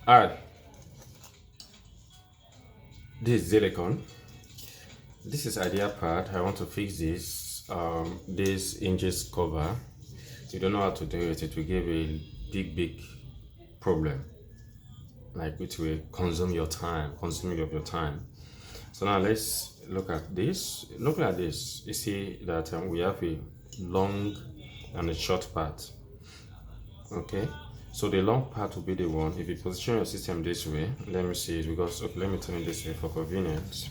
Alright, this is Silicon. This is Ideapad. I want to fix this hinges cover. If you don't know how to do it, it will give a big problem. Like it will consume your time, consuming of your time. So now let's look at this. Looking at this, you see that we have a long and a short part. Okay, so the long part will be the one. If you position your system this way, let me see it because okay, let me turn it this way for convenience.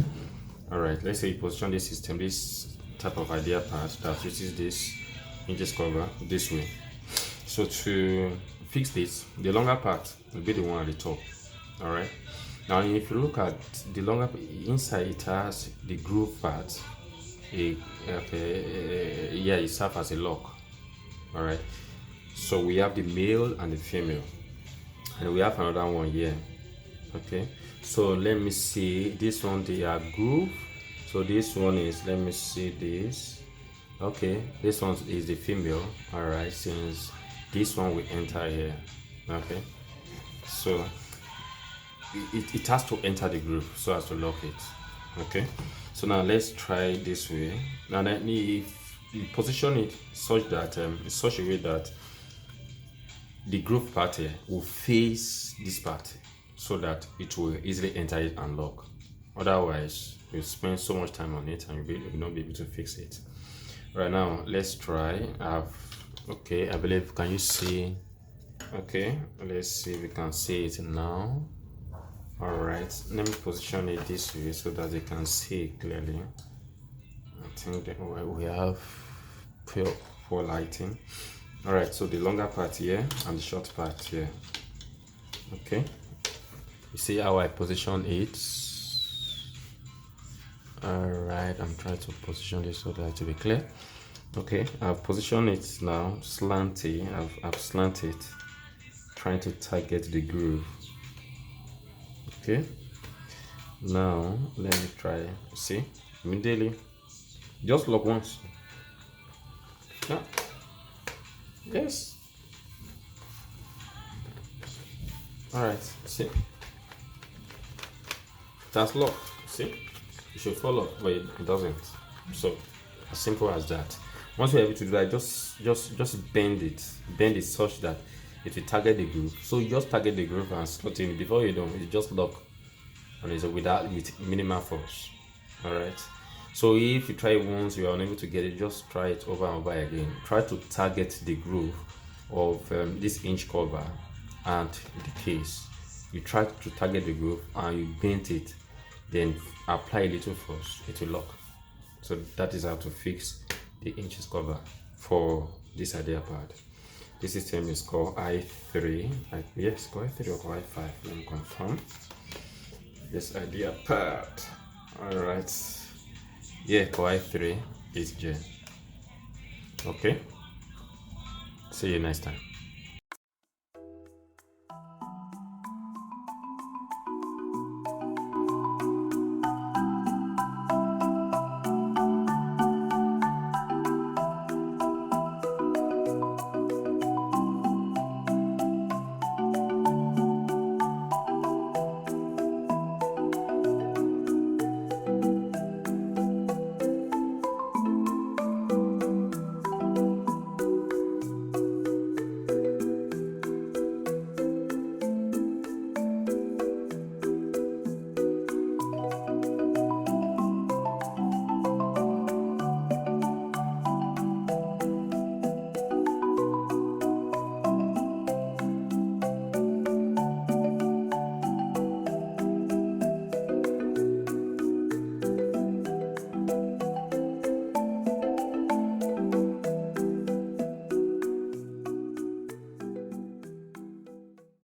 All right, let's say you position this system, this type of Ideapad that uses this hinges cover this way. So to fix this, the longer part will be the one at the top. All right, now if you look at the longer inside, it has the groove part. It serves as a lock. All right, so we have the male and the female, and we have another one here. Okay, so let me see this one, they are groove. So this one is, let me see this. Okay, this one is the female. All right, since this one will enter here. Okay, so it has to enter the groove so as to lock it. Okay, so now let's try this way. Now then, if you position it such that in such a way that the groove part here will face this part so that it will easily enter it and lock. Otherwise you spend so much time on it and you'll not be able to fix it. Right now let's try. Okay, I believe, can you see? Okay, let's see if we can see it now. All right, let me position it this way so that they can see it clearly. I think that we have poor lighting. All right, so the longer part here and the short part here. Okay, you see how I position it? All right, I'm trying to position this so that it will be clear. Okay, I've positioned it now slanty. I've slanted, trying to target the groove. Okay, now let me try. See, immediately just lock once. Yeah. Yes. All right, see, that's locked. See, it should follow, but it doesn't. So as simple as that. Once you're able to do that, just bend it such that it will target the groove. So you just target the groove and slot in. Before you don't, you just lock on it with minimal force. All right, so if you try it once you are unable to get it, just try it over and over again. Try to target the groove of this hinge cover and the case. You try to target the groove and you bend it, then apply a little force, it will lock. So that is how to fix the hinges cover for this Ideapad. This system is called i3. Yes, called i3 or called i5. Let me confirm. This Ideapad. All right. Yeah, called i3 is Gen. Okay. See you next time.